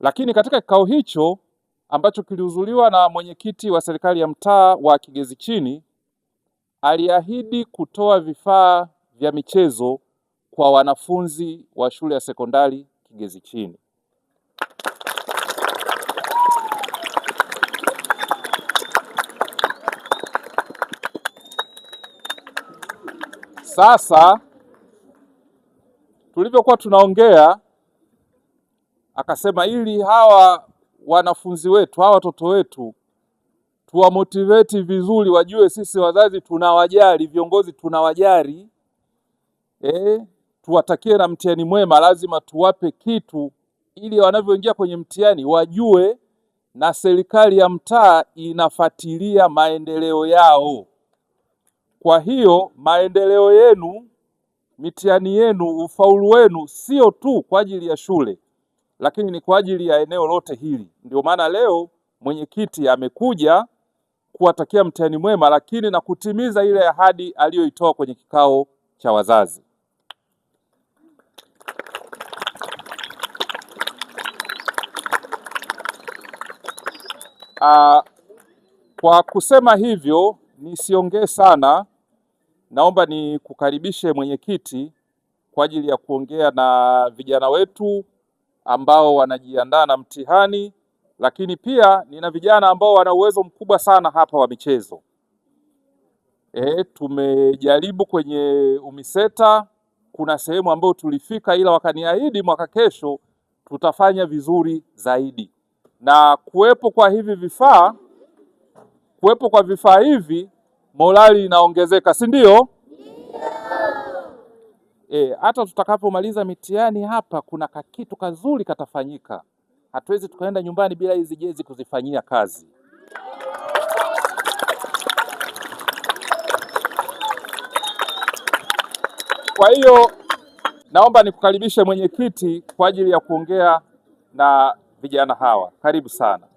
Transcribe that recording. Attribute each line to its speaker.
Speaker 1: Lakini katika kikao hicho ambacho kilihudhuriwa na mwenyekiti wa serikali ya mtaa wa Kigezi Chini, aliahidi kutoa vifaa vya michezo kwa wanafunzi wa shule ya sekondari Kigezi Chini. Sasa tulivyokuwa tunaongea, akasema ili hawa wanafunzi wetu, hawa watoto wetu tuwamotivate vizuri, wajue sisi wazazi tunawajali, viongozi tunawajali, tuwatakie na mtihani mwema, lazima tuwape kitu ili wanavyoingia kwenye mtihani wajue na serikali ya mtaa inafuatilia maendeleo yao. Kwa hiyo maendeleo yenu, mitihani yenu, ufaulu wenu sio tu kwa ajili ya shule, lakini ni kwa ajili ya eneo lote hili. Ndio maana leo mwenyekiti amekuja kuwatakia mtihani mwema, lakini na kutimiza ile ahadi aliyoitoa kwenye kikao cha wazazi. Kwa kusema hivyo nisiongee sana, naomba nikukaribishe mwenyekiti kwa ajili ya kuongea na vijana wetu ambao wanajiandaa na mtihani, lakini pia nina vijana ambao wana uwezo mkubwa sana hapa wa michezo. Tumejaribu kwenye UMISETA, kuna sehemu ambayo tulifika, ila wakaniahidi mwaka kesho tutafanya vizuri zaidi. Na kuwepo kwa vifaa hivi morali inaongezeka, si ndio? Hata tutakapomaliza mitihani hapa kuna kakitu kazuri katafanyika. Hatuwezi tukaenda nyumbani bila hizi jezi kuzifanyia kazi. Kwa hiyo naomba nikukaribishe mwenyekiti kwa ajili ya kuongea na vijana hawa. Karibu sana.